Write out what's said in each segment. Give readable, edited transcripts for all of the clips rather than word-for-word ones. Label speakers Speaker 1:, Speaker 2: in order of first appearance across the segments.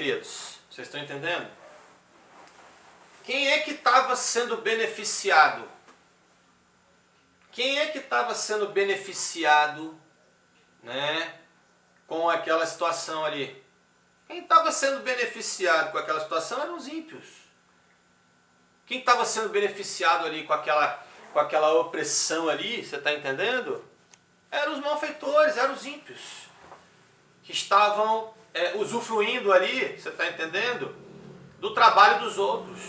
Speaker 1: queridos? Vocês estão entendendo? Quem é que estava sendo beneficiado? Quem é que estava sendo beneficiado, né, com aquela situação ali? Quem estava sendo beneficiado com aquela situação eram os ímpios. Quem estava sendo beneficiado ali com aquela opressão ali, você está entendendo? Eram os malfeitores, eram os ímpios. Que estavam usufruindo ali, você está entendendo? Do trabalho dos outros.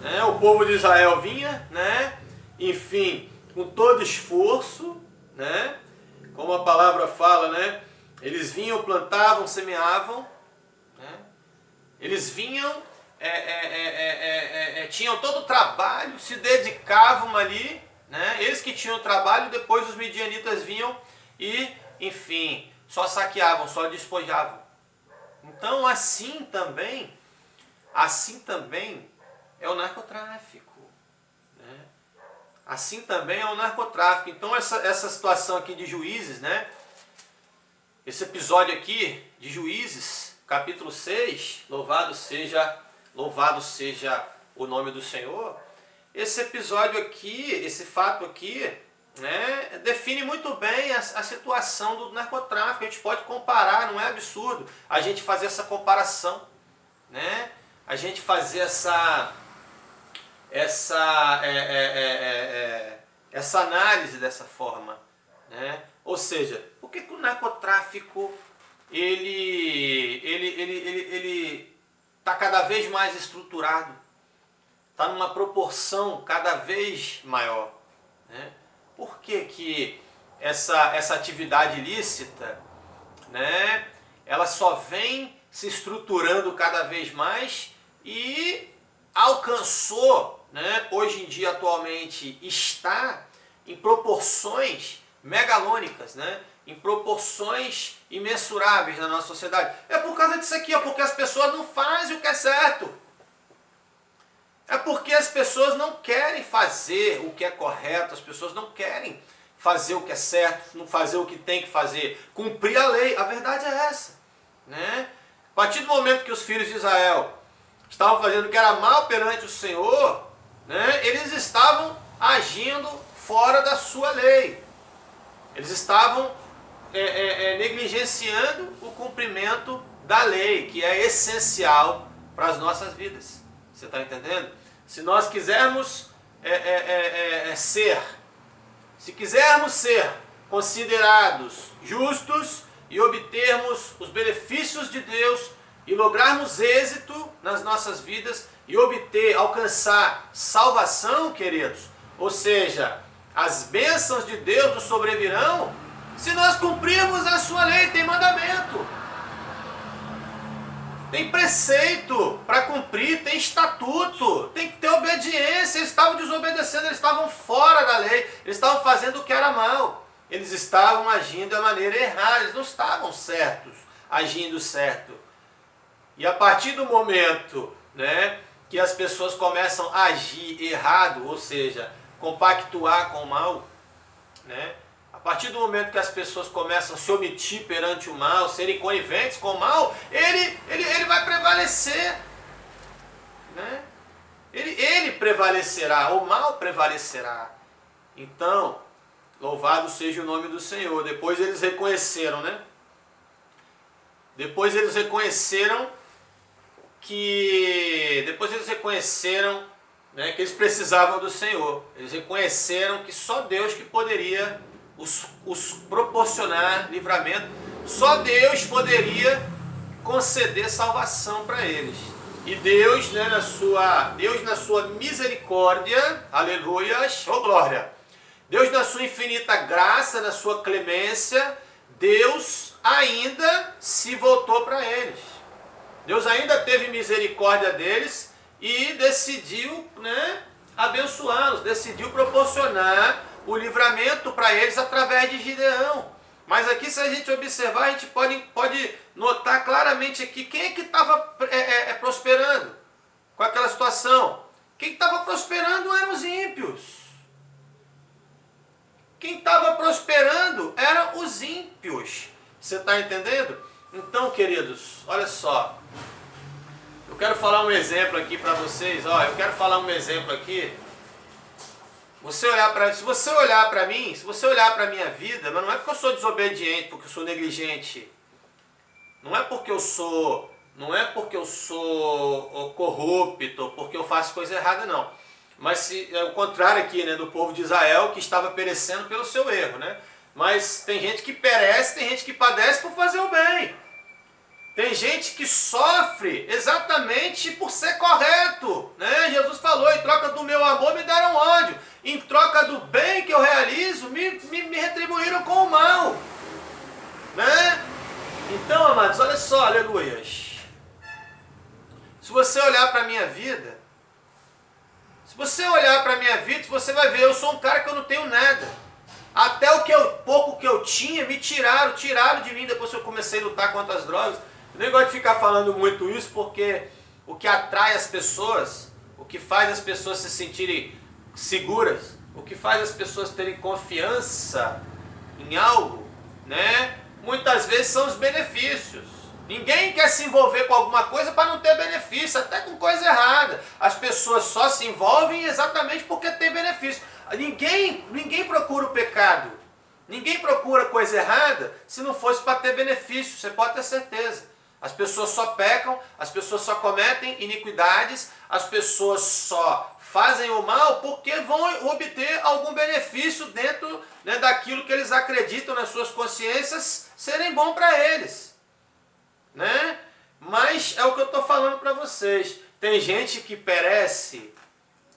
Speaker 1: Né? O povo de Israel vinha, né? Enfim, com todo esforço, né? Como a palavra fala, né? Eles vinham, plantavam, semeavam, né? Eles vinham, tinham todo o trabalho, se dedicavam ali, né? Eles que tinham trabalho, depois os midianitas vinham e, enfim, só saqueavam, só despojavam. Então assim também é o narcotráfico. Né? Assim também é o narcotráfico. Então essa situação aqui de Juízes, né? Esse episódio aqui de Juízes, capítulo 6, louvado seja o nome do Senhor. Esse episódio aqui, esse fato aqui, né, define muito bem a situação do narcotráfico. A gente pode comparar, não é absurdo a gente fazer essa comparação, né? A gente fazer essa análise dessa forma, né? Ou seja, por que o narcotráfico ele está cada vez mais estruturado, está numa proporção cada vez maior, né? Por que essa atividade ilícita, né, ela só vem se estruturando cada vez mais e alcançou, né, hoje em dia atualmente está em proporções megalônicas, né, em proporções imensuráveis na nossa sociedade? É por causa disso aqui, porque as pessoas não fazem o que é certo. É porque as pessoas não querem fazer o que é correto, as pessoas não querem fazer o que é certo, não fazer o que tem que fazer, cumprir a lei. A verdade é essa, né? A partir do momento que os filhos de Israel estavam fazendo o que era mal perante o Senhor, né, eles estavam agindo fora da sua lei. Eles estavam negligenciando o cumprimento da lei, que é essencial para as nossas vidas. Você está entendendo? Se nós quisermos ser considerados justos e obtermos os benefícios de Deus e lograrmos êxito nas nossas vidas e alcançar salvação, queridos, ou seja, as bênçãos de Deus nos sobrevirão se nós cumprirmos a sua lei. Tem mandamento, tem preceito para cumprir, tem estatuto, tem que ter obediência. Eles estavam desobedecendo, eles estavam fora da lei, eles estavam fazendo o que era mal, eles estavam agindo da maneira errada, eles não estavam certos, agindo certo. E a partir do momento, né, que as pessoas começam a agir errado, ou seja, compactuar com o mal, né? A partir do momento que as pessoas começam a se omitir perante o mal, serem coniventes com o mal, ele vai prevalecer, né? Ele prevalecerá, o mal prevalecerá. Então, louvado seja o nome do Senhor. Depois eles reconheceram, né? Depois eles reconheceram, né, que eles precisavam do Senhor. Eles reconheceram que só Deus que poderia os proporcionar livramento, só Deus poderia conceder salvação para eles. E Deus, né, na sua misericórdia, aleluia, oh glória, Deus na sua infinita graça, na sua clemência, Deus ainda se voltou para eles. Deus ainda teve misericórdia deles e decidiu, né, abençoá-los, decidiu proporcionar o livramento para eles através de Gideão. Mas aqui, se a gente observar, a gente pode notar claramente aqui quem é que estava prosperando com aquela situação. Quem estava prosperando eram os ímpios. Quem estava prosperando eram os ímpios. Você está entendendo? Então, queridos, olha só. quero falar um exemplo aqui para vocês. Ó, eu quero falar um exemplo aqui. Se você olhar para mim, se você olhar para minha vida, mas não é porque eu sou desobediente, porque eu sou negligente. Não é porque eu sou corrupto, porque eu faço coisa errada, não. Mas é o contrário aqui, né, do povo de Israel, que estava perecendo pelo seu erro, né? Mas tem gente que perece, tem gente que padece por fazer o bem. Tem gente que sofre exatamente por ser correto, né? Jesus falou, em troca do meu amor me deram ódio. Em troca do bem que eu realizo, me retribuíram com o mal. Né? Então, amados, olha só, aleluias. Se você olhar para a minha vida, você vai ver, eu sou um cara que eu não tenho nada. Até pouco que eu tinha, me tiraram de mim depois que eu comecei a lutar contra as drogas. Eu nem gosto de ficar falando muito isso, porque o que atrai as pessoas, o que faz as pessoas se sentirem seguras, o que faz as pessoas terem confiança em algo, né? Muitas vezes são os benefícios. Ninguém quer se envolver com alguma coisa para não ter benefício, até com coisa errada. As pessoas só se envolvem exatamente porque tem benefício. Ninguém procura o pecado. Ninguém procura coisa errada se não fosse para ter benefício, você pode ter certeza. As pessoas só pecam, as pessoas só cometem iniquidades, as pessoas só fazem o mal porque vão obter algum benefício dentro, né, daquilo que eles acreditam nas suas consciências serem bom para eles. Né? Mas é o que eu estou falando para vocês. Tem gente que perece,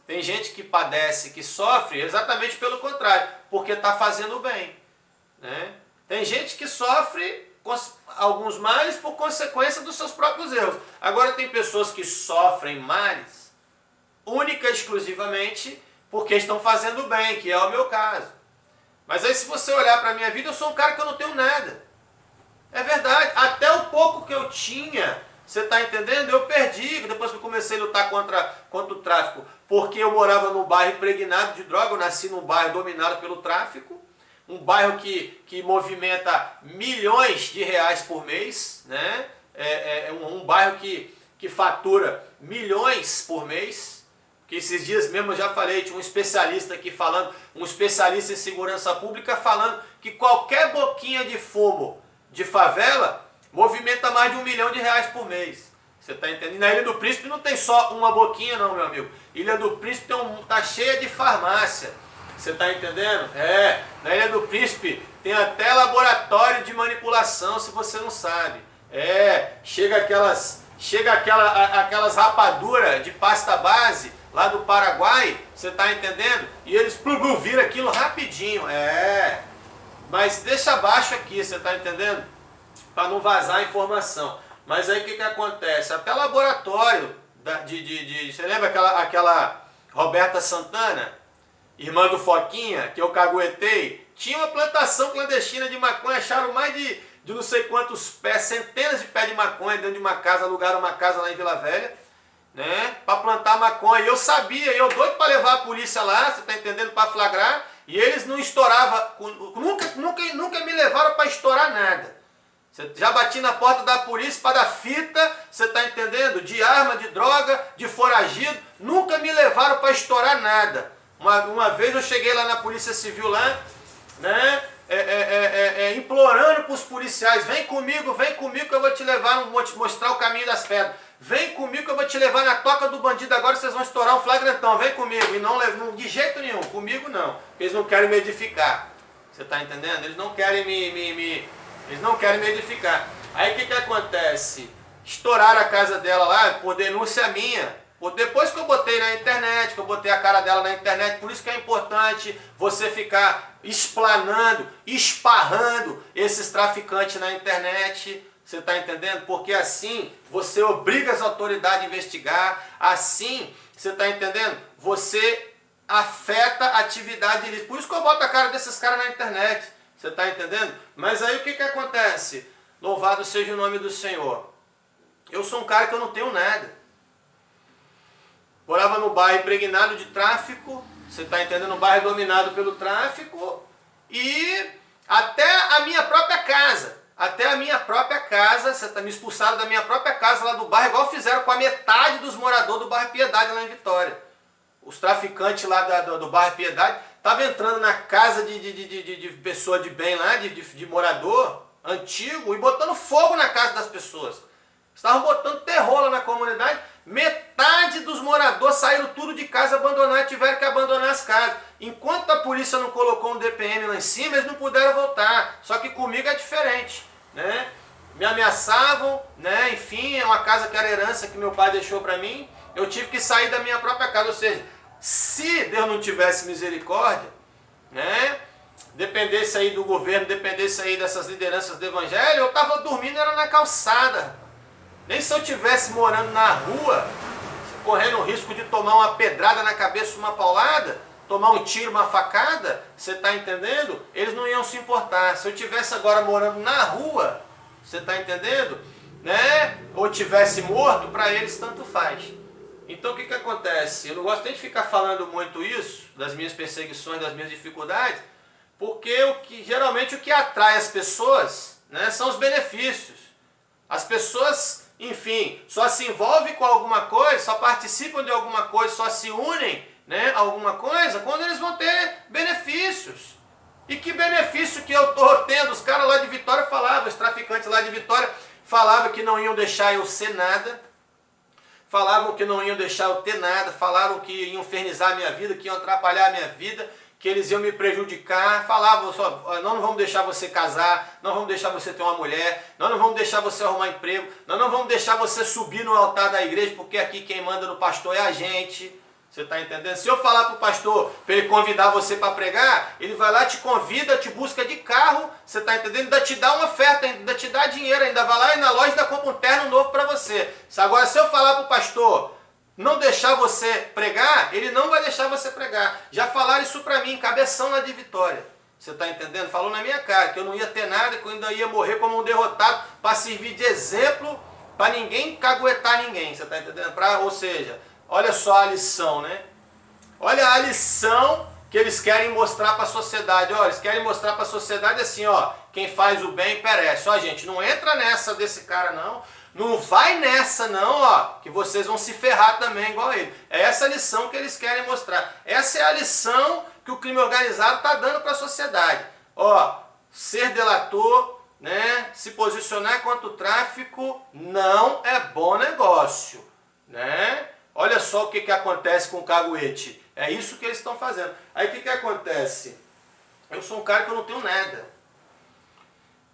Speaker 1: tem gente que padece, que sofre exatamente pelo contrário, porque está fazendo o bem. Né? Tem gente que sofre alguns males por consequência dos seus próprios erros. Agora tem pessoas que sofrem males única e exclusivamente porque estão fazendo o bem, que é o meu caso. Mas aí se você olhar para a minha vida, eu sou um cara que eu não tenho nada. É verdade, até o pouco que eu tinha, você está entendendo? Eu perdi depois que eu comecei a lutar contra o tráfico, porque eu morava num bairro impregnado de droga, eu nasci num bairro dominado pelo tráfico, um bairro que movimenta milhões de reais por mês, né? É um bairro que fatura milhões por mês, que esses dias mesmo eu já falei, tinha um especialista aqui falando, um especialista em segurança pública falando que qualquer boquinha de fumo de favela movimenta mais de R$1 milhão por mês. Você está entendendo? Na Ilha do Príncipe não tem só uma boquinha não, meu amigo. Ilha do Príncipe tá cheia de farmácia. Você está entendendo? Na Ilha do Príncipe tem até laboratório de manipulação, se você não sabe. Chega aquelas rapaduras de pasta base lá do Paraguai, você está entendendo? E eles viram aquilo rapidinho. Mas deixa abaixo aqui, você está entendendo? Para não vazar a informação. Mas aí o que acontece? Até laboratório, você lembra aquela Roberta Santana, irmã do Foquinha, que eu caguetei? Tinha uma plantação clandestina de maconha, acharam mais de não sei quantos pés, centenas de pés de maconha dentro de uma casa, alugaram uma casa lá em Vila Velha, né? Para plantar maconha. E eu sabia, eu doido para levar a polícia lá, você está entendendo, para flagrar. E eles não estouravam, nunca me levaram para estourar nada. Já bati na porta da polícia para dar fita, você está entendendo? De arma, de droga, de foragido. Nunca me levaram para estourar nada. Uma vez eu cheguei lá na Polícia Civil lá, né? Implorando para os policiais, vem comigo que eu vou te levar, vou te mostrar o caminho das pedras. Vem comigo que eu vou te levar na toca do bandido, agora vocês vão estourar um flagrantão, vem comigo. E não, de jeito nenhum, comigo não. Eles não querem me edificar. Você está entendendo? Eles não querem eles não querem me edificar. Aí o que acontece? Estouraram a casa dela lá por denúncia minha. Depois que eu botei na internet, que eu botei a cara dela na internet, por isso que é importante você ficar explanando, esparrando esses traficantes na internet. Você está entendendo? Porque assim você obriga as autoridades a investigar, assim, você está entendendo? Você afeta a atividade ilícita. Por isso que eu boto a cara desses caras na internet. Você está entendendo? Mas aí o que acontece? Louvado seja o nome do Senhor. Eu sou um cara que eu não tenho nada. Morava no bairro impregnado de tráfico, você está entendendo? Um bairro dominado pelo tráfico, e até a minha própria casa até a minha própria casa, você tá me expulsaram da minha própria casa lá do bairro, igual fizeram com a metade dos moradores do bairro Piedade lá em Vitória. Os traficantes lá do bairro Piedade estavam entrando na casa de pessoa de bem lá, de morador antigo, e botando fogo na casa das pessoas. Estavam botando terror lá na comunidade. Metade dos moradores saíram tudo de casa, abandonaram, tiveram que abandonar as casas. Enquanto a polícia não colocou um DPM lá em cima, eles não puderam voltar. Só que comigo é diferente, né? Me ameaçavam, né? Enfim, é uma casa que era herança que meu pai deixou para mim. Eu tive que sair da minha própria casa. Ou seja, se Deus não tivesse misericórdia, né? Dependesse aí do governo, dependesse aí dessas lideranças do evangelho, eu estava dormindo, era na calçada. Nem se eu estivesse morando na rua, correndo o risco de tomar uma pedrada na cabeça, uma paulada, tomar um tiro, uma facada, você está entendendo? Eles não iam se importar. Se eu estivesse agora morando na rua, você está entendendo? Né? Ou tivesse morto, para eles tanto faz. Então o que acontece? Eu não gosto nem de ficar falando muito isso, das minhas perseguições, das minhas dificuldades, porque geralmente o que atrai as pessoas, né, são os benefícios. As pessoas, enfim, só se envolvem com alguma coisa, só participam de alguma coisa, só se unem, né, a alguma coisa quando eles vão ter benefícios. E que benefício que eu estou tendo? Os caras lá de Vitória falavam, os traficantes lá de Vitória falavam que não iam deixar eu ser nada, falavam que não iam deixar eu ter nada, falaram que iam infernizar a minha vida, que iam atrapalhar a minha vida, que eles iam me prejudicar, falavam só, nós não vamos deixar você casar, nós vamos deixar você ter uma mulher, nós não vamos deixar você arrumar emprego, nós não vamos deixar você subir no altar da igreja, porque aqui quem manda no pastor é a gente. Você está entendendo? Se eu falar para o pastor, para ele convidar você para pregar, ele vai lá, te convida, te busca de carro, você está entendendo? Ainda te dá uma oferta, ainda te dá dinheiro, ainda vai lá e na loja ainda compra um terno novo para você. Agora, se eu falar para o pastor não deixar você pregar, ele não vai deixar você pregar. Já falaram isso para mim, cabeção lá de Vitória. Você está entendendo? Falou na minha cara que eu não ia ter nada, que eu ainda ia morrer como um derrotado, para servir de exemplo, para ninguém caguetar ninguém. Você está entendendo? Ou seja, olha só a lição, né? Olha a lição que eles querem mostrar para a sociedade. Ó, eles querem mostrar para a sociedade assim, ó, quem faz o bem perece. Ó, gente, não entra nessa desse cara não. Não vai nessa não, ó, que vocês vão se ferrar também igual a ele. É essa a lição que eles querem mostrar. Essa é a lição que o crime organizado está dando para a sociedade. Ó, ser delator, né, se posicionar contra o tráfico não é bom negócio, né? Olha só o que acontece com o caguete. É isso que eles estão fazendo. Aí o que acontece? Eu sou um cara que eu não tenho nada.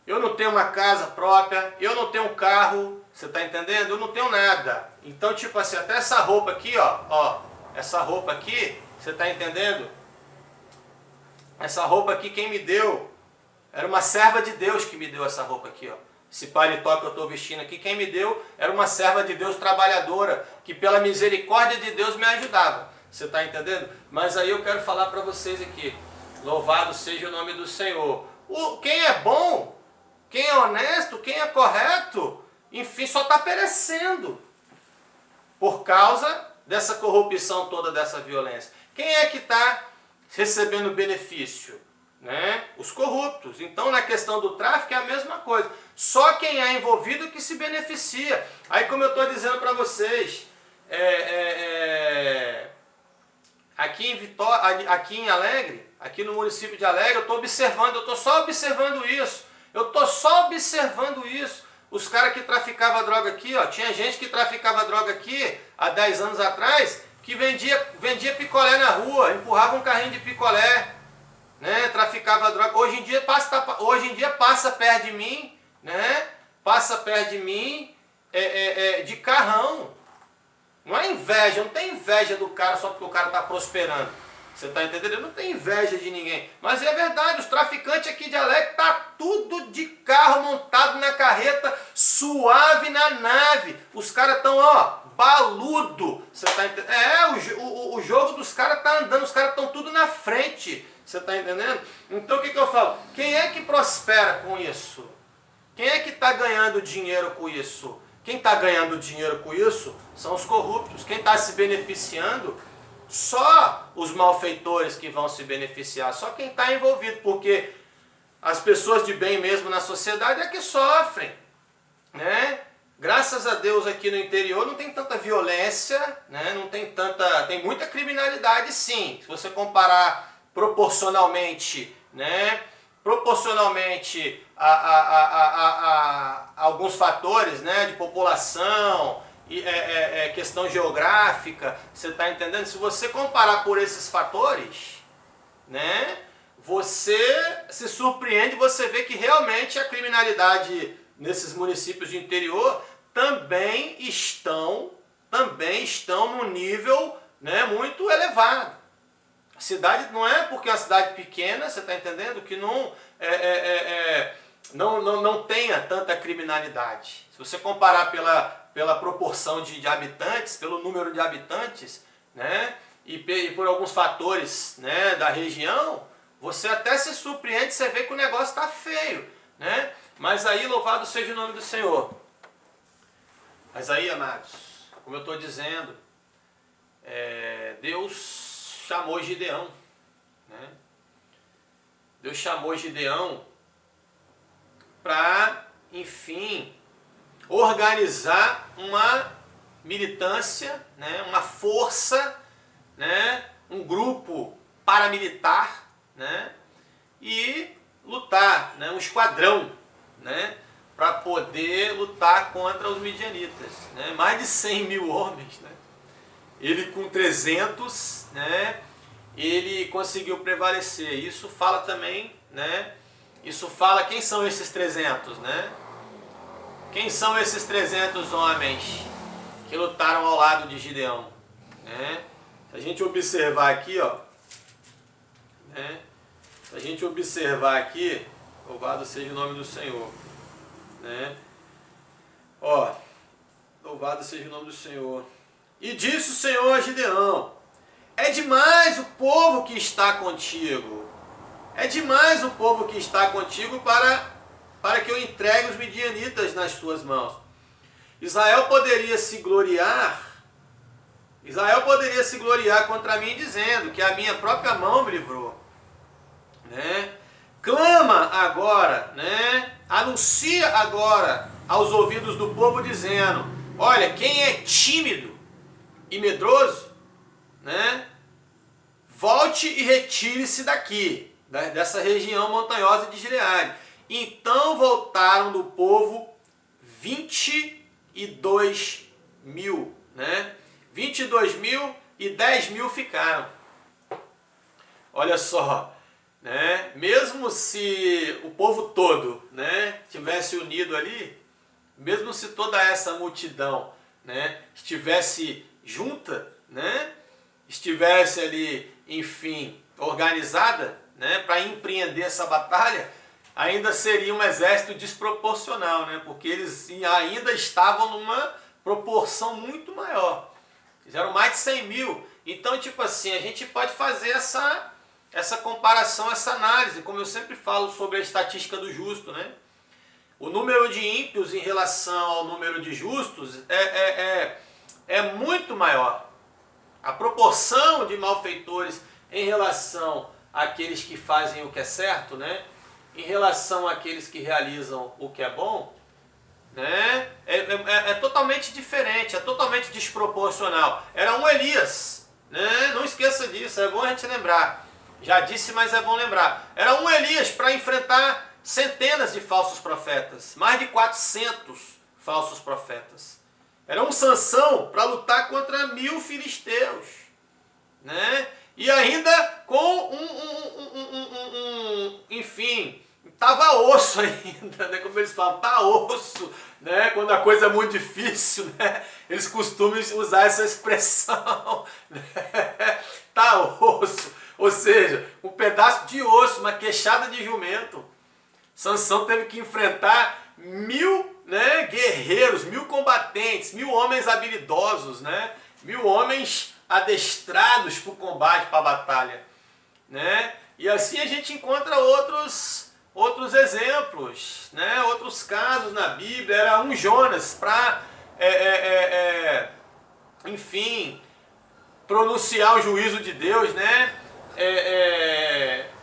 Speaker 1: Eu não tenho uma casa própria, eu não tenho um carro, você está entendendo? Eu não tenho nada. Então, tipo assim, até essa roupa aqui, ó, essa roupa aqui, você está entendendo? Essa roupa aqui quem me deu, era uma serva de Deus que me deu essa roupa aqui, ó. Esse paletó que eu estou vestindo aqui, quem me deu era uma serva de Deus trabalhadora, que pela misericórdia de Deus me ajudava. Você está entendendo? Mas aí eu quero falar para vocês aqui, louvado seja o nome do Senhor. Quem é bom, quem é honesto, quem é correto, enfim, só está perecendo por causa dessa corrupção toda, dessa violência. Quem é que está recebendo benefício? Né? Os corruptos. Então, na questão do tráfico é a mesma coisa. Só quem é envolvido que se beneficia. Aí, como eu estou dizendo para vocês, aqui em Vitória, aqui em Alegre, aqui no município de Alegre, eu estou observando, eu estou só observando isso. Eu estou só observando isso. Os caras que traficavam droga aqui, ó, tinha gente que traficava droga aqui há 10 anos atrás, que vendia picolé na rua, empurrava um carrinho de picolé, né, traficava droga. Hoje em dia passa perto de mim, né, passa perto de mim de carrão. Não é inveja, não tem inveja do cara só porque o cara está prosperando. Você está entendendo? Eu não tenho inveja de ninguém. Mas é verdade, os traficantes aqui de Alegre tá tudo de carro montado na carreta, suave na nave. Os caras estão, ó, baludo. Você tá entendendo? O jogo dos caras tá andando, os caras estão tudo na frente. Você está entendendo? Então o que eu falo? Quem é que prospera com isso? Quem é que está ganhando dinheiro com isso? Quem está ganhando dinheiro com isso são os corruptos. Quem está se beneficiando, só os malfeitores que vão se beneficiar, só quem está envolvido, porque as pessoas de bem mesmo na sociedade é que sofrem, né? Graças a Deus aqui no interior não tem tanta violência, né? Não tem tanta, tem muita criminalidade sim, se você comparar proporcionalmente, né? Proporcionalmente a alguns fatores, né? De população, questão geográfica, você está entendendo? Se você comparar por esses fatores, né? Você se surpreende, você vê que realmente a criminalidade nesses municípios de interior também estão num nível, né, muito elevado. A cidade não é porque é uma cidade pequena, você está entendendo, que não tenha tanta criminalidade. Se você comparar pela proporção de habitantes, pelo número de habitantes, né, e por alguns fatores, né, da região, você até se surpreende, você vê que o negócio está feio, né? Mas aí, louvado seja o nome do Senhor. Mas aí, amados, como eu estou dizendo, Deus chamou Gideão, né? Deus chamou Gideão para, enfim, organizar uma militância, né? Uma força, né? Um grupo paramilitar, né? E lutar, né? Um esquadrão, né? Para poder lutar contra os midianitas, né? Mais de 100 mil homens, né? Ele com 300, né? Ele conseguiu prevalecer. Isso fala também, né? Isso fala quem são esses 300, né? Quem são esses 300 homens que lutaram ao lado de Gideão, né? Se a gente observar aqui, ó, né? Se a gente observar aqui, louvado seja o nome do Senhor, né? Ó, louvado seja o nome do Senhor. E disse o Senhor a Gideão: é demais o povo que está contigo. É demais o povo que está contigo para que eu entregue os midianitas nas tuas mãos. Israel poderia se gloriar contra mim, dizendo que a minha própria mão me livrou, né? Clama agora, né? Anuncia agora aos ouvidos do povo, dizendo: olha, quem é tímido e medroso, né? Volte e retire-se daqui, dessa região montanhosa de Gileade. Então voltaram do povo 22 mil, né? 22 mil e 10 mil ficaram. Olha só, né? Mesmo se o povo todo, né, tivesse unido ali, mesmo se toda essa multidão, né, estivesse junta, né, estivesse ali, enfim, organizada, né, para empreender essa batalha, ainda seria um exército desproporcional, né, porque eles ainda estavam numa proporção muito maior. Fizeram mais de 100 mil. Então, tipo assim, a gente pode fazer essa comparação, essa análise, como eu sempre falo sobre a estatística do justo, né? O número de ímpios em relação ao número de justos é muito maior. A proporção de malfeitores em relação àqueles que fazem o que é certo, né? Em relação àqueles que realizam o que é bom, né? É totalmente diferente, é totalmente desproporcional. Era um Elias, né? Não esqueça disso, é bom a gente lembrar. Já disse, mas é bom lembrar. Era um Elias para enfrentar centenas de falsos profetas, mais de 400 falsos profetas. Era um Sansão para lutar contra 1000 filisteus, né? E ainda com enfim, tava osso ainda, né? Como eles falam, tá osso, né? Quando a coisa é muito difícil, né? Eles costumam usar essa expressão, né? Tá osso. Ou seja, um pedaço de osso, uma queixada de jumento. Sansão teve que enfrentar 1000, né, guerreiros, 1000 combatentes, 1000 homens habilidosos, né? 1000 homens adestrados para o combate, para a batalha, né? E assim a gente encontra outros exemplos, né? Outros casos na Bíblia. Era um Jonas para, enfim, pronunciar o juízo de Deus, né?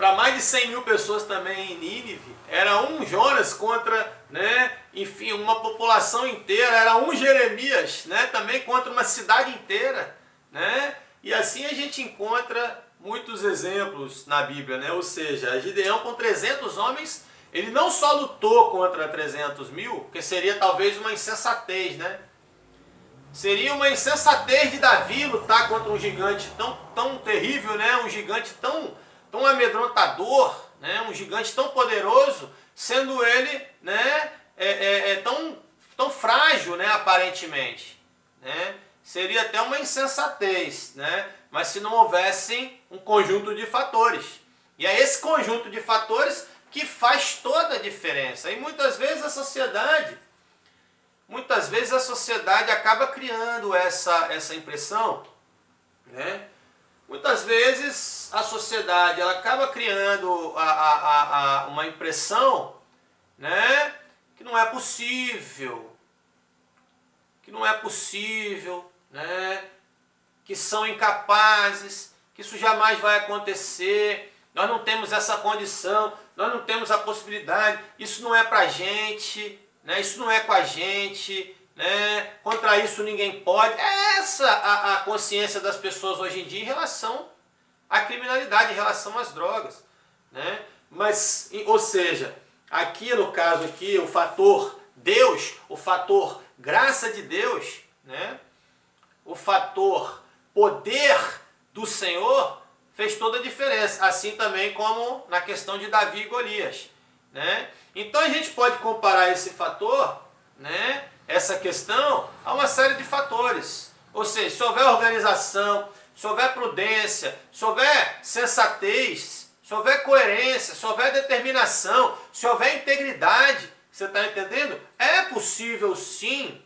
Speaker 1: para mais de 100 mil pessoas também em Nínive. Era um Jonas contra, né, enfim, uma população inteira. Era um Jeremias, né, também contra uma cidade inteira, né? E assim a gente encontra muitos exemplos na Bíblia, né? Ou seja, Gideão com 300 homens, ele não só lutou contra 300 mil, que seria talvez uma insensatez, né? Seria uma insensatez de Davi lutar contra um gigante tão terrível, né? Um gigante tão amedrontador, né? Um gigante tão poderoso, sendo ele, né, tão frágil, né, aparentemente, né? Seria até uma insensatez, né? Mas se não houvessem um conjunto de fatores. E é esse conjunto de fatores que faz toda a diferença. E muitas vezes a sociedade acaba criando essa impressão, né? Muitas vezes a sociedade ela acaba criando uma impressão, né, que não é possível, né, que são incapazes, que isso jamais vai acontecer, nós não temos essa condição, nós não temos a possibilidade, isso não é pra gente, né, isso não é com a gente, né, contra isso ninguém pode. É essa a consciência das pessoas hoje em dia em relação à criminalidade, em relação às drogas, né? Mas, ou seja, aqui no caso aqui, o fator Deus, o fator graça de Deus, né, o fator poder do Senhor fez toda a diferença, assim também como na questão de Davi e Golias, né? Então a gente pode comparar esse fator, né, essa questão, a uma série de fatores. Ou seja, se houver organização, se houver prudência, se houver sensatez, se houver coerência, se houver determinação, se houver integridade, você está entendendo? É possível sim,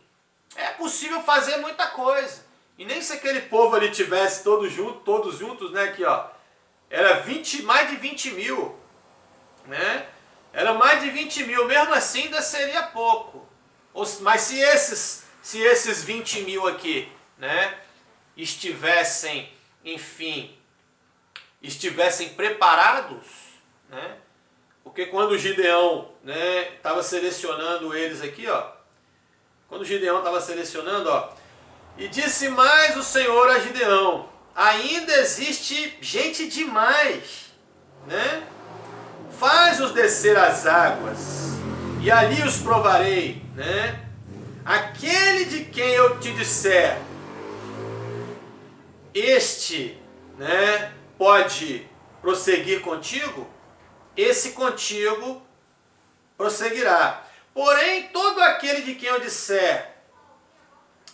Speaker 1: é possível fazer muita coisa. E nem se aquele povo ali tivesse todos juntos, né, aqui ó, era mais de 20 mil, né? Era mais de 20 mil, mesmo assim ainda seria pouco. Mas se esses 20 mil aqui, né, estivessem preparados, né, porque quando Gideão, né, estava selecionando eles aqui, ó, e disse mais o Senhor a Gideão, ainda existe gente demais, né? Faz-os descer às águas, e ali os provarei, né? Aquele de quem eu te disser, este, né, pode prosseguir contigo, esse contigo prosseguirá. Porém, todo aquele de quem eu disser,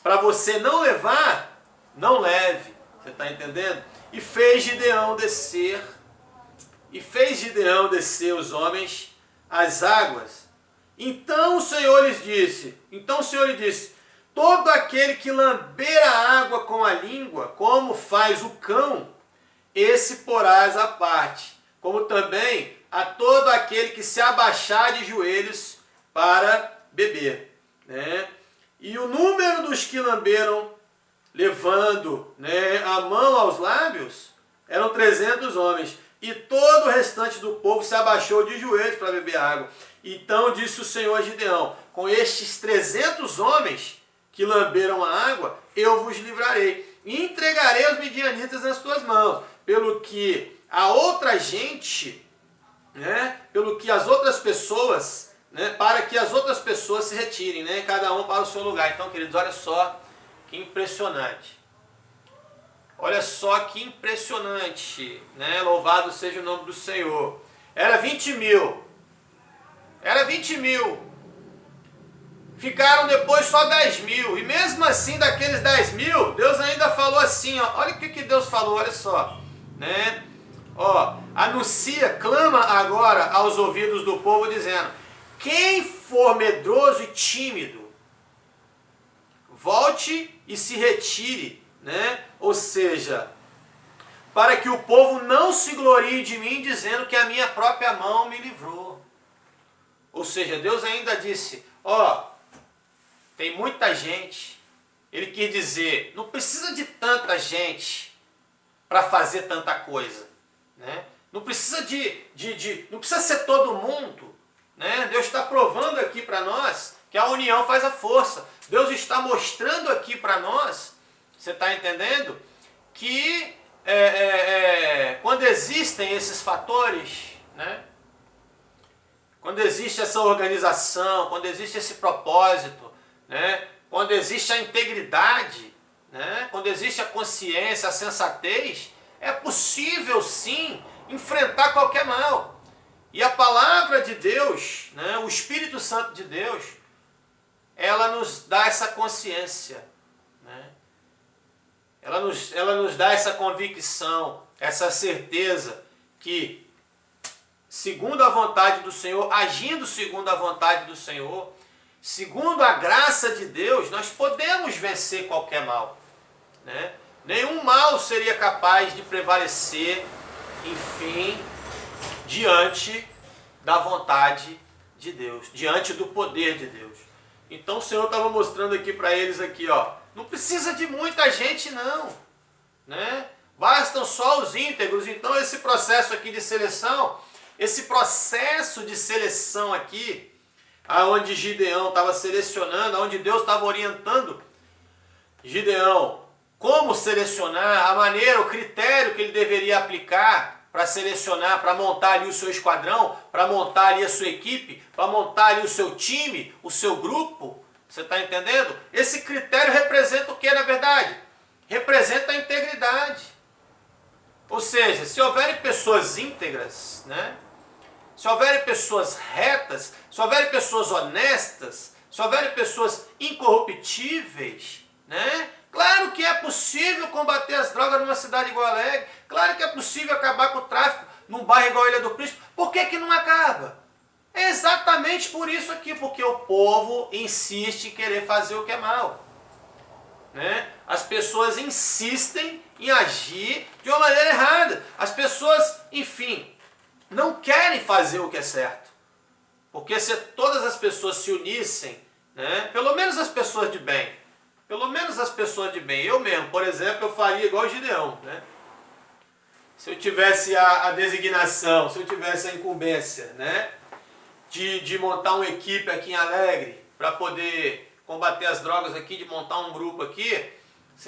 Speaker 1: para você não levar, não leve. Você está entendendo? E fez Gideão descer os homens às águas. Então o Senhor lhe disse, todo aquele que lamber a água com a língua, como faz o cão, esse porás à parte, como também a todo aquele que se abaixar de joelhos para beber, né? E o número dos que lamberam, levando, né, a mão aos lábios, eram 300 homens. E todo o restante do povo se abaixou de joelhos para beber água. Então disse o Senhor a Gideão, com estes 300 homens que lamberam a água, eu vos livrarei. E entregarei os midianitas nas tuas mãos. Pelo que a outra gente, né, pelo que as outras pessoas, né, para que as outras pessoas se retirem, né, cada um para o seu lugar. Então, queridos, olha só que impressionante. Olha só que impressionante, né? Louvado seja o nome do Senhor. Era 20 mil. Ficaram depois só 10 mil. E mesmo assim, daqueles 10 mil, Deus ainda falou assim, ó, olha o que Deus falou, olha só, né? Ó, anuncia, clama agora aos ouvidos do povo, dizendo, quem for medroso e tímido, volte e se retire, né? Ou seja, para que o povo não se glorie de mim, dizendo que a minha própria mão me livrou. Ou seja, Deus ainda disse, ó, tem muita gente. Ele quis dizer, não precisa de tanta gente para fazer tanta coisa, né? Não precisa não precisa ser todo mundo, né? Deus está provando aqui para nós que a união faz a força. Deus está mostrando aqui para nós, você está entendendo? Que quando existem esses fatores, né? Quando existe essa organização, quando existe esse propósito, né? Quando existe a integridade, né? Quando existe a consciência, a sensatez, é possível sim enfrentar qualquer mal. E a palavra de Deus, né? O Espírito Santo de Deus, ela nos dá essa consciência, né? Ela nos dá essa convicção, essa certeza que, segundo a vontade do Senhor, agindo segundo a vontade do Senhor, segundo a graça de Deus, nós podemos vencer qualquer mal, né? Nenhum mal seria capaz de prevalecer, enfim, diante da vontade de Deus, diante do poder de Deus. Então o Senhor estava mostrando aqui para eles aqui, ó, não precisa de muita gente não, né? Bastam só os íntegros. Então esse processo aqui de seleção, aqui, aonde Gideão estava selecionando, aonde Deus estava orientando Gideão como selecionar, a maneira, o critério que ele deveria aplicar para selecionar, para montar ali o seu esquadrão, para montar ali a sua equipe, para montar ali o seu time, o seu grupo. Você está entendendo? Esse critério representa o que, na verdade? Representa a integridade. Ou seja, se houverem pessoas íntegras, né? Se houverem pessoas retas, se houverem pessoas honestas, se houverem pessoas incorruptíveis, né? Claro que é possível combater as drogas numa cidade igual a Alegre. Claro que é possível acabar com o tráfico num bairro igual a Ilha do Príncipe. Por que não acaba? É exatamente por isso aqui, porque o povo insiste em querer fazer o que é mal, né? As pessoas insistem em agir de uma maneira errada. As pessoas, enfim, não querem fazer o que é certo. Porque se todas as pessoas se unissem, né? Pelo menos as pessoas de bem, eu mesmo, por exemplo, eu faria igual o Gideão, né? Se eu tivesse a designação, se eu tivesse a incumbência, né? De montar uma equipe aqui em Alegre, para poder combater as drogas aqui, de montar um grupo aqui,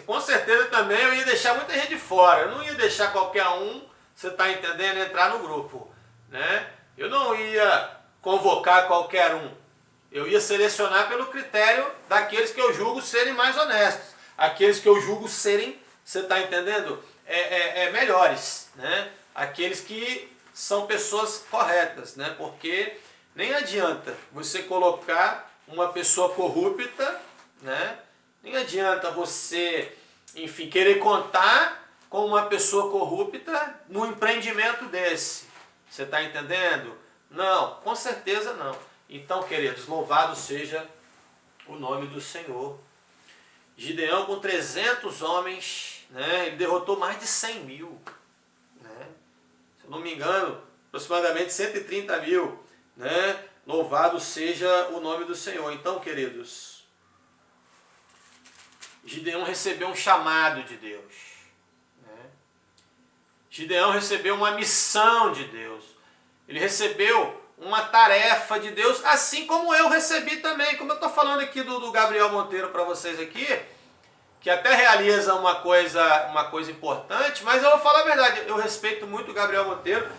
Speaker 1: com certeza também eu ia deixar muita gente de fora. Eu não ia deixar qualquer um, você está entendendo, entrar no grupo, né? Eu não ia convocar qualquer um. Eu ia selecionar pelo critério daqueles que eu julgo serem mais honestos, aqueles que eu julgo serem, você está entendendo, melhores, né? Aqueles que são pessoas corretas, né? Porque nem adianta você colocar uma pessoa corrupta, né? Nem adianta você, enfim, querer contar com uma pessoa corrupta num empreendimento desse. Você está entendendo? Não, com certeza não. Então, queridos, louvado seja o nome do Senhor. Gideão, com 300 homens, né, ele derrotou mais de 100 mil. Né? Se eu não me engano, aproximadamente 130 mil. Né? Louvado seja o nome do Senhor. Então, queridos, Gideão recebeu um chamado de Deus. Né? Gideão recebeu uma missão de Deus. Ele recebeu uma tarefa de Deus, assim como eu recebi também. Como eu estou falando aqui do Gabriel Monteiro para vocês aqui, que até realiza uma coisa importante, mas eu vou falar a verdade, eu respeito muito o Gabriel Monteiro,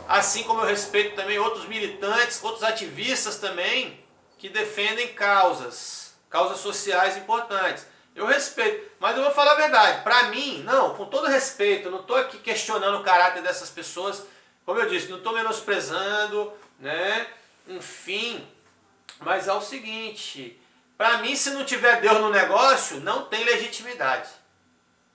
Speaker 1: assim como eu respeito também outros militantes, outros ativistas também, que defendem causas sociais importantes. Eu respeito, mas eu vou falar a verdade, para mim, não, com todo respeito, eu não estou aqui questionando o caráter dessas pessoas, como eu disse, não estou menosprezando, né? Enfim, mas é o seguinte, para mim, se não tiver Deus no negócio, não tem legitimidade.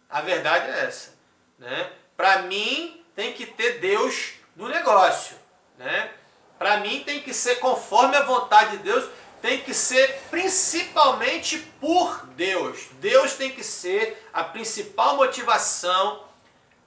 Speaker 1: A verdade é essa, né? Para mim, tem que ter Deus no negócio, né? Para mim, tem que ser conforme a vontade de Deus, tem que ser principalmente por Deus. Deus tem que ser a principal motivação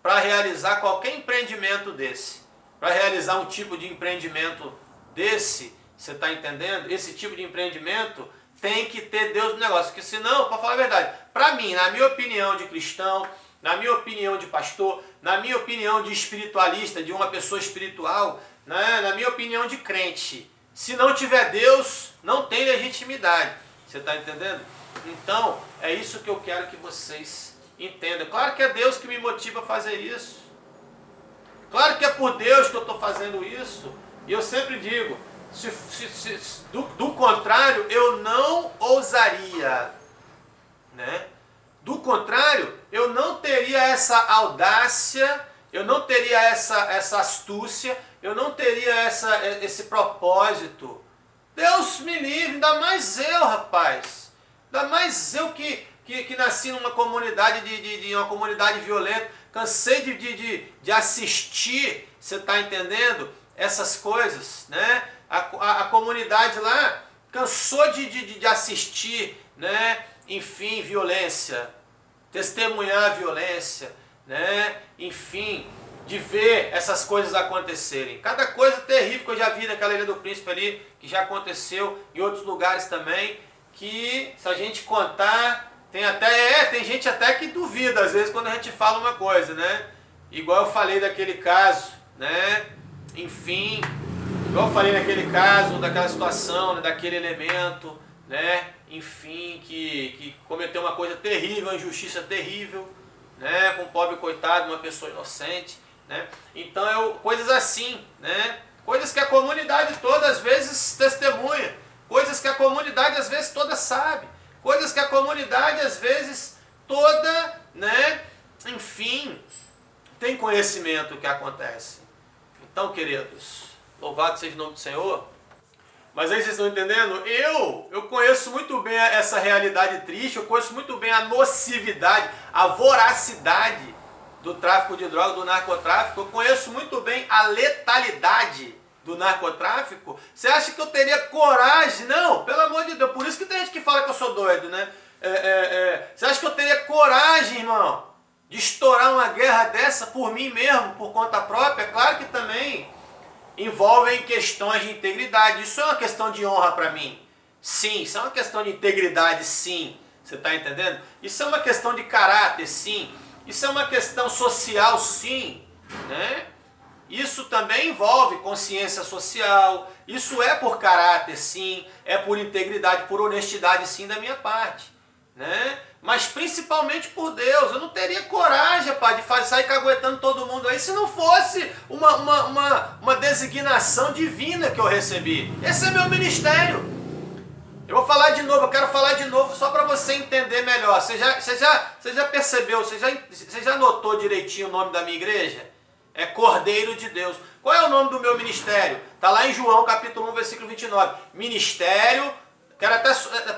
Speaker 1: para realizar qualquer empreendimento desse. Para realizar um tipo de empreendimento desse, você está entendendo? Esse tipo de empreendimento tem que ter Deus no negócio, porque senão, para falar a verdade, para mim, na minha opinião de cristão, na minha opinião de pastor, na minha opinião de espiritualista, de uma pessoa espiritual, né? Na minha opinião de crente. Se não tiver Deus, não tem legitimidade. Você está entendendo? Então, é isso que eu quero que vocês entendam. Claro que é Deus que me motiva a fazer isso. Claro que é por Deus que eu estou fazendo isso. E eu sempre digo, do contrário, eu não ousaria. Né? Do contrário, eu não teria essa audácia, eu não teria essa astúcia, eu não teria esse propósito. Deus me livre, ainda mais eu, rapaz. Ainda mais eu que nasci numa comunidade de uma comunidade violenta. Cansei de assistir, você está entendendo? Essas coisas, né? A comunidade lá cansou de assistir, né? Enfim, violência, testemunhar a violência, né? Enfim, de ver essas coisas acontecerem. Cada coisa terrível que eu já vi naquela Ilha do Príncipe ali, que já aconteceu em outros lugares também, que se a gente contar, tem gente até que duvida às vezes quando a gente fala uma coisa, né? Igual eu falei daquele caso, né? Enfim, igual eu falei naquele caso, daquela situação, né? Daquele elemento, né? Enfim, que cometeu uma coisa terrível, uma injustiça terrível, né? Com um pobre coitado, uma pessoa inocente, né? Então, coisas assim, né? Coisas que a comunidade toda às vezes testemunha, coisas que a comunidade às vezes toda sabe, coisas que a comunidade às vezes toda, né? Enfim, tem conhecimento que acontece. Então, queridos, louvado seja o nome do Senhor. Mas aí vocês estão entendendo? Eu conheço muito bem essa realidade triste, eu conheço muito bem a nocividade, a voracidade do tráfico de drogas, do narcotráfico. Eu conheço muito bem a letalidade do narcotráfico. Você acha que eu teria coragem? Não, pelo amor de Deus. Por isso que tem gente que fala que eu sou doido, né? Você acha que eu teria coragem, irmão, de estourar uma guerra dessa por mim mesmo, por conta própria? Claro que também envolvem questões de integridade. Isso é uma questão de honra para mim. Sim, isso é uma questão de integridade, sim. Você está entendendo? Isso é uma questão de caráter, sim. Isso é uma questão social, sim. Né? Isso também envolve consciência social. Isso é por caráter, sim. É por integridade, por honestidade, sim, da minha parte. Né? Mas principalmente por Deus. Eu não teria coragem, rapaz, de sair caguetando todo mundo aí se não fosse uma designação divina que eu recebi. Esse é meu ministério. Eu vou falar de novo, eu quero falar de novo só para você entender melhor. Você já percebeu, você já notou direitinho o nome da minha igreja? É Cordeiro de Deus. Qual é o nome do meu ministério? Está lá em João capítulo 1, versículo 29. Ministério.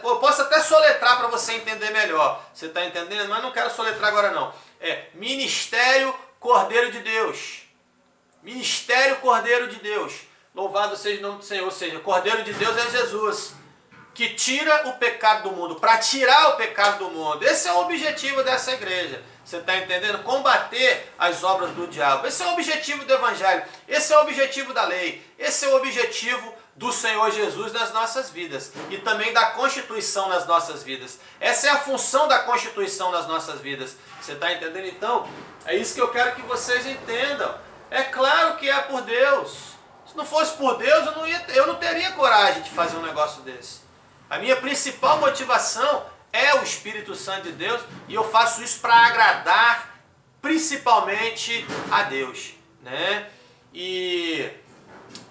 Speaker 1: Eu posso até soletrar para você entender melhor. Você está entendendo? Mas não quero soletrar agora não. É Ministério Cordeiro de Deus. Ministério Cordeiro de Deus. Louvado seja o nome do Senhor. Ou seja, Cordeiro de Deus é Jesus, que tira o pecado do mundo. Para tirar o pecado do mundo. Esse é o objetivo dessa igreja. Você está entendendo? Combater as obras do diabo. Esse é o objetivo do Evangelho. Esse é o objetivo da lei. Esse é o objetivo do Senhor Jesus nas nossas vidas. E também da Constituição nas nossas vidas. Essa é a função da Constituição nas nossas vidas. Você está entendendo? Então, é isso que eu quero que vocês entendam. É claro que é por Deus. Se não fosse por Deus, eu não teria coragem de fazer um negócio desse. A minha principal motivação é o Espírito Santo de Deus. E eu faço isso para agradar principalmente a Deus. Né? E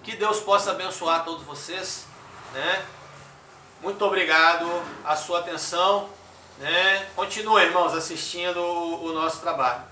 Speaker 1: que Deus possa abençoar todos vocês, né? Muito obrigado a sua atenção, né? Continuem, irmãos, assistindo o nosso trabalho.